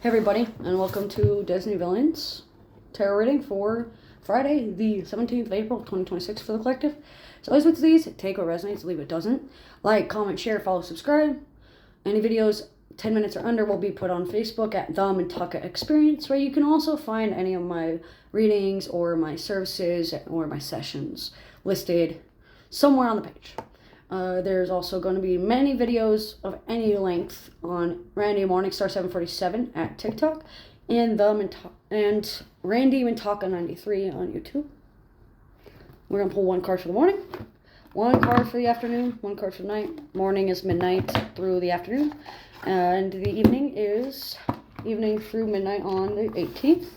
Hey everybody, and welcome to Disney Villains Tarot Reading for Friday, the 17th of April, 2026 for the collective. So as with these, take what resonates, leave what doesn't. Like, comment, share, follow, subscribe. Any videos 10 minutes or under will be put on Facebook at The Mintaka Experience, where you can also find any of my readings or my services or my sessions listed somewhere on the page. There's also going to be many videos of any length on Randy Morningstar 747 at TikTok and Randy Mintaka 93 on YouTube. We're going to pull one card for the morning, one card for the afternoon, one card for the night. Morning is midnight through the afternoon, and the evening is evening through midnight on the 18th.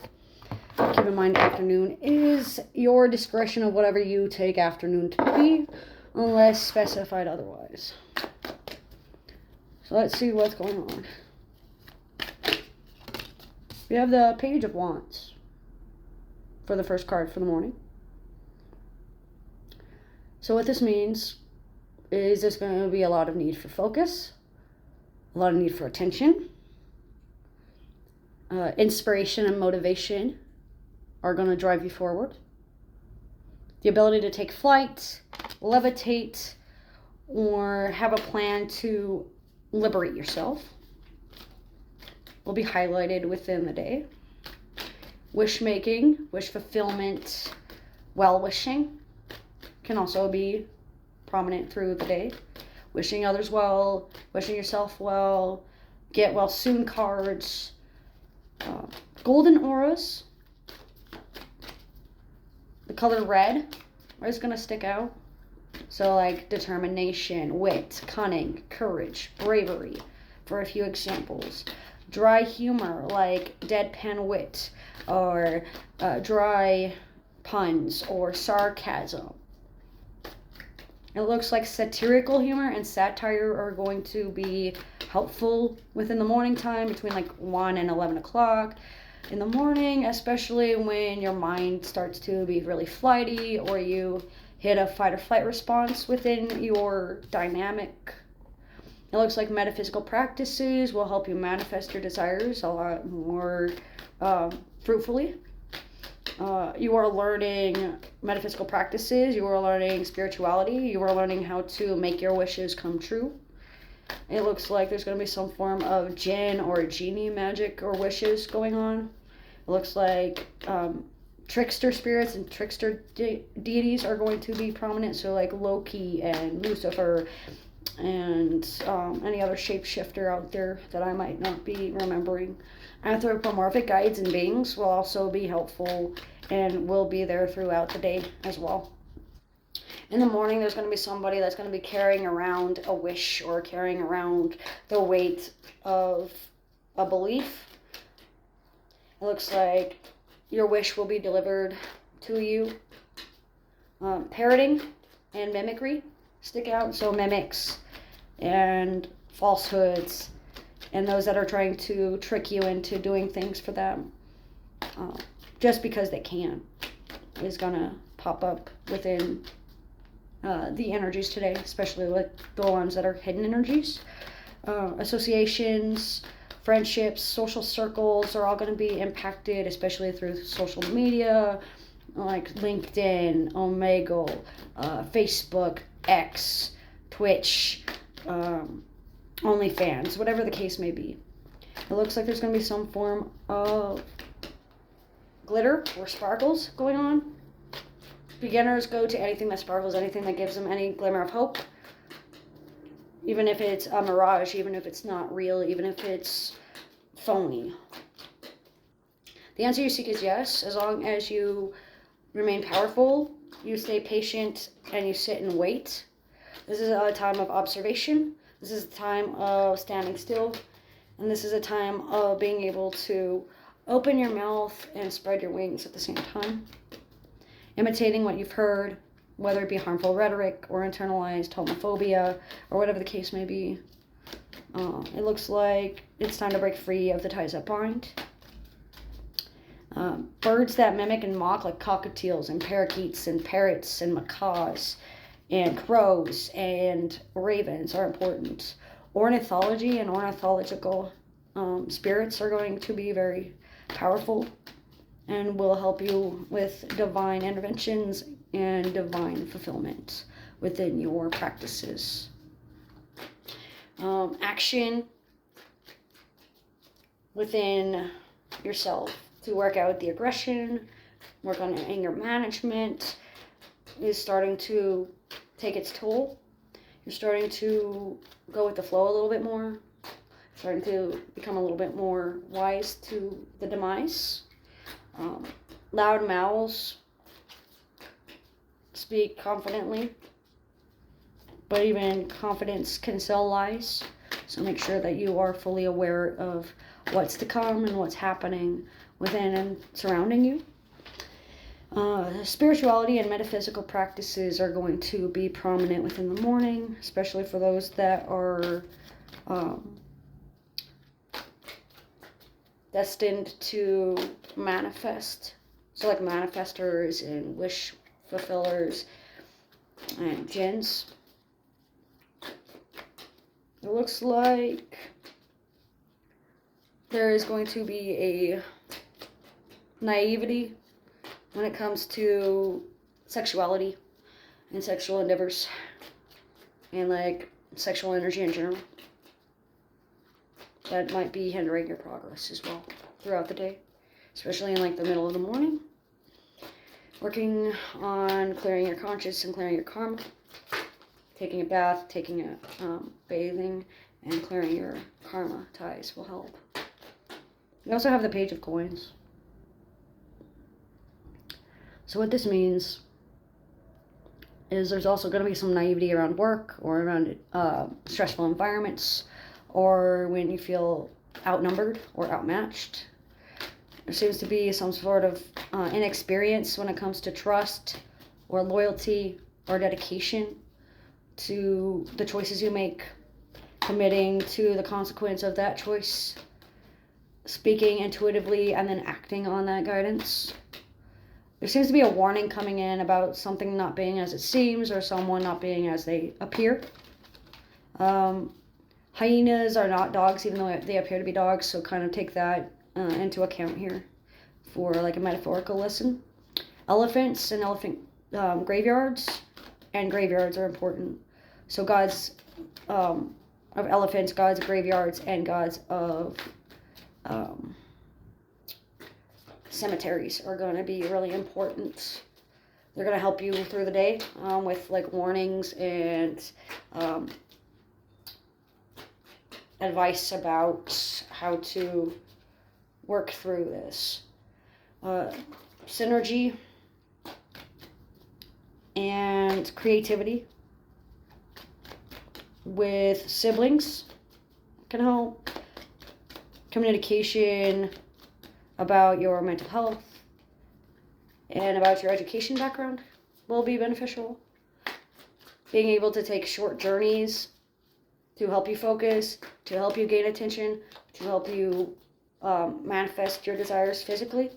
Keep in mind, afternoon is your discretion of whatever you take afternoon to be, unless specified otherwise. So let's see what's going on. We have the Page of Wands for the first card for the morning. So what this means is there's going to be a lot of need for focus, a lot of need for attention. Inspiration and motivation are going to drive you forward. The ability to take flight, levitate, or have a plan to liberate yourself will be highlighted within the day. Wish making, wish fulfillment, well-wishing can also be prominent through the day. Wishing others well, wishing yourself well, get well soon cards, golden auras. The color red is going to stick out. So like determination, wit, cunning, courage, bravery, for a few examples. Dry humor, like deadpan wit, or dry puns, or sarcasm. It looks like satirical humor and satire are going to be helpful within the morning time, between like 1 and 11 o'clock. In the morning, especially when your mind starts to be really flighty or you hit a fight or flight response within your dynamic. It looks like metaphysical practices will help you manifest your desires a lot more fruitfully. You are learning metaphysical practices, you are learning spirituality, you are learning how to make your wishes come true. It looks like there's going to be some form of jinn or genie magic or wishes going on. It looks like trickster spirits and trickster deities are going to be prominent. So like Loki and Lucifer and any other shapeshifter out there that I might not be remembering. Anthropomorphic guides and beings will also be helpful and will be there throughout the day as well. In the morning, there's going to be somebody that's going to be carrying around a wish or carrying around the weight of a belief. It looks like your wish will be delivered to you. Parroting and mimicry stick out. So mimics and falsehoods and those that are trying to trick you into doing things for them just because they can is going to pop up within the energies today, especially with the ones that are hidden energies. Associations, friendships, social circles are all going to be impacted, especially through social media, like LinkedIn, Omegle, Facebook, X, Twitch, OnlyFans, whatever the case may be. It looks like there's going to be some form of glitter or sparkles going on. Beginners go to anything that sparkles, anything that gives them any glimmer of hope. Even if it's a mirage, even if it's not real, even if it's phony. The answer you seek is yes, as long as you remain powerful, you stay patient, and you sit and wait. This is a time of observation. This is a time of standing still. And this is a time of being able to open your mouth and spread your wings at the same time. Imitating what you've heard, whether it be harmful rhetoric or internalized homophobia or whatever the case may be. It looks like it's time to break free of the ties that bind. Birds that mimic and mock, like cockatiels and parakeets and parrots and macaws and crows and ravens, are important. Ornithology and ornithological spirits are going to be very powerful and will help you with divine interventions and divine fulfillment within your practices. Action within yourself to work out the aggression, work on anger management is starting to take its toll. You're starting to go with the flow a little bit more, starting to become a little bit more wise to the demise. Loud mouths speak confidently, but even confidence can sell lies. So make sure that you are fully aware of what's to come and what's happening within and surrounding you. Spirituality and metaphysical practices are going to be prominent within the morning, especially for those that are destined to manifest. So like manifestors and wish fulfillers and jinns. It looks like there is going to be a naivety when it comes to sexuality and sexual endeavors and like sexual energy in general. That might be hindering your progress as well throughout the day, especially in like the middle of the morning. Working on clearing your conscience and clearing your karma. Taking a bath, taking a bathing, and clearing your karma ties will help. We also have the Page of Coins. So what this means is there's also going to be some naivety around work or around stressful environments or when you feel outnumbered or outmatched. There seems to be some sort of inexperience when it comes to trust or loyalty or dedication to the choices you make, committing to the consequence of that choice, speaking intuitively and then acting on that guidance. There seems to be a warning coming in about something not being as it seems or someone not being as they appear. Hyenas are not dogs, even though they appear to be dogs, so kind of take that into account here for like a metaphorical lesson. Elephants and elephant graveyards are important. So gods of elephants, gods of graveyards, and gods of cemeteries are going to be really important. They're going to help you through the day with like warnings and advice about how to work through this. Synergy and creativity with siblings can help. Communication about your mental health and about your education background will be beneficial. Being able to take short journeys to help you focus, to help you gain attention, to help you manifest your desires physically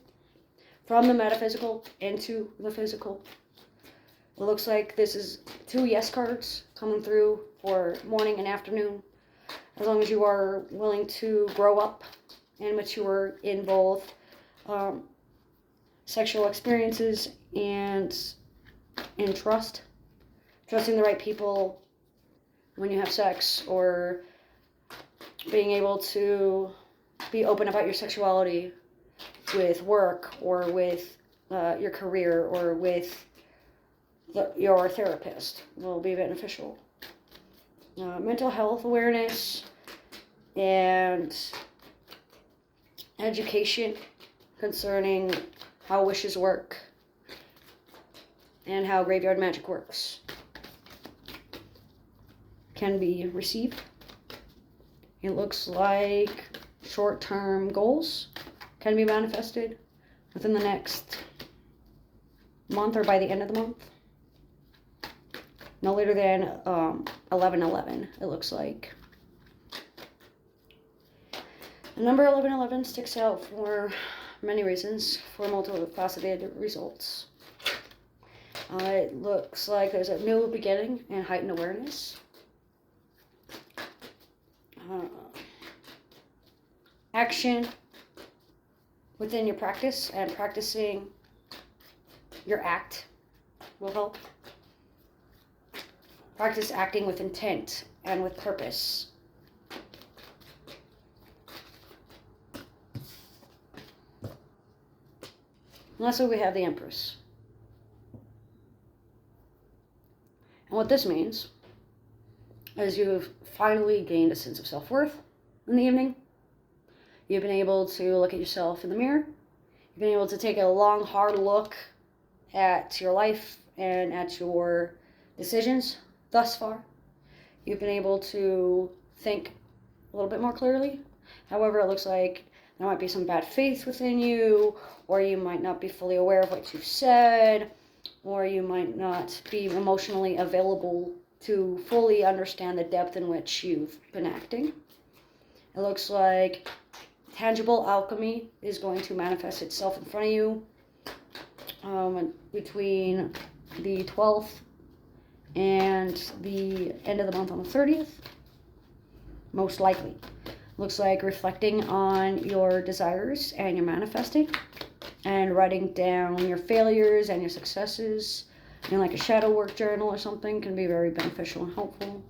from the metaphysical into the physical. It looks like this is 2 yes cards coming through for morning and afternoon. As long as you are willing to grow up and mature in both sexual experiences and in trusting the right people when you have sex, or being able to be open about your sexuality with work or with your career or with your therapist will be beneficial. Mental health awareness and education concerning how wishes work and how graveyard magic works can be received. It looks like short-term goals can be manifested within the next month or by the end of the month. No later than 11/11, it looks like. The number 11/11 sticks out for many reasons, for multifaceted results. It looks like there's a new beginning and heightened awareness. action within your practice, and practicing your act will help. Practice acting with intent and with purpose. And lastly, we have the Empress. And what this means is you've finally gained a sense of self-worth in the evening. You've been able to look at yourself in the mirror. You've been able to take a long, hard look at your life and at your decisions thus far. You've been able to think a little bit more clearly. However, it looks like there might be some bad faith within you, or you might not be fully aware of what you've said, or you might not be emotionally available to fully understand the depth in which you've been acting. It looks like tangible alchemy is going to manifest itself in front of you between the 12th and the end of the month on the 30th, most likely. Looks like reflecting on your desires and your manifesting and writing down your failures and your successes in like a shadow work journal or something can be very beneficial and helpful.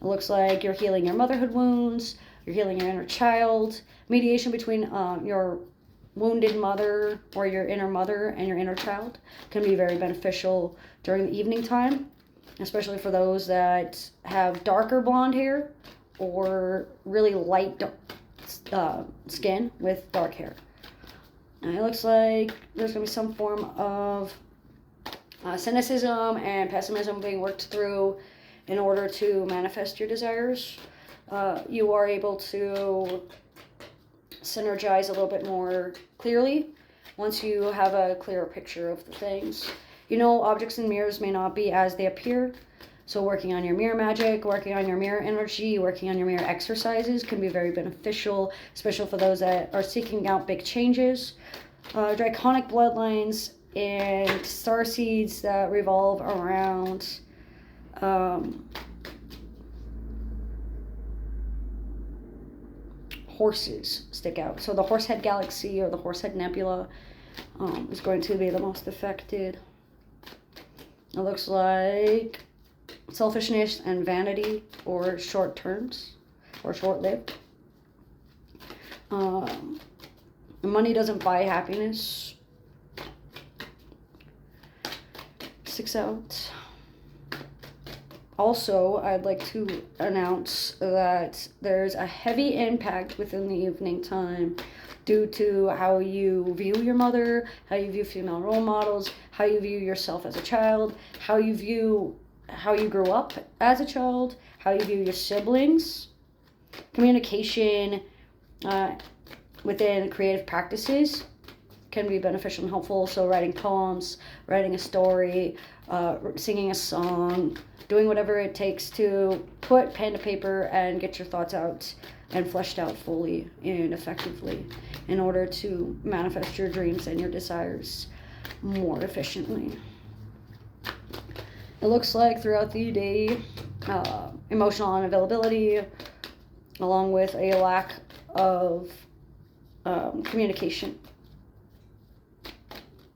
It looks like you're healing your motherhood wounds, you're healing your inner child, mediation between your wounded mother or your inner mother and your inner child can be very beneficial during the evening time, especially for those that have darker blonde hair or really light skin with dark hair. And it looks like there's going to be some form of cynicism and pessimism being worked through in order to manifest your desires. You are able to synergize a little bit more clearly once you have a clearer picture of the things. You know, objects in mirrors may not be as they appear. So working on your mirror magic, working on your mirror energy, working on your mirror exercises can be very beneficial, especially for those that are seeking out big changes. Draconic bloodlines and starseeds that revolve around horses stick out. So the Horsehead Galaxy or the Horsehead Nebula is going to be the most affected. It looks like selfishness and vanity, or short terms, or short-lived. Money doesn't buy happiness. Sticks out. Also, I'd like to announce that there's a heavy impact within the evening time due to how you view your mother, how you view female role models, how you view yourself as a child, how you grew up as a child, how you view your siblings. Communication within creative practices can be beneficial and helpful. So writing poems, writing a story, singing a song, doing whatever it takes to put pen to paper and get your thoughts out and fleshed out fully and effectively in order to manifest your dreams and your desires more efficiently. It looks like throughout the day, emotional unavailability, along with a lack of communication,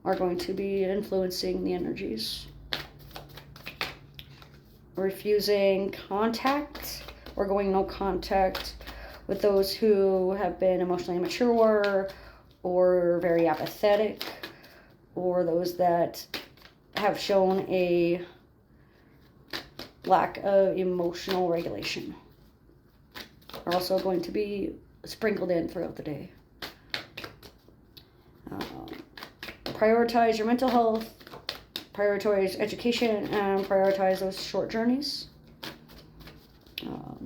are going to be influencing the energies. Refusing contact or going no contact with those who have been emotionally immature or very apathetic, or those that have shown a lack of emotional regulation are also going to be sprinkled in throughout the day. Prioritize your mental health, prioritize education, and prioritize those short journeys.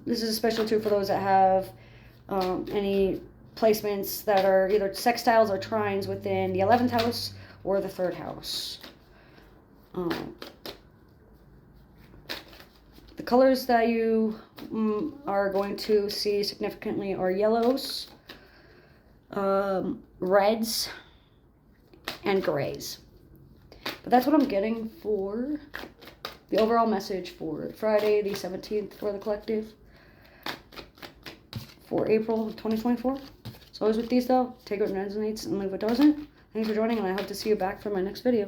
This is especially true for those that have any placements that are either sextiles or trines within the 11th house or the 3rd house. The colors that you are going to see significantly are yellows, reds, and grays. But that's what I'm getting for the overall message for Friday the 17th for the collective for April of 2024. So So always with these though, take what resonates and leave what doesn't. Thanks for joining, and I hope to see you back for my next video.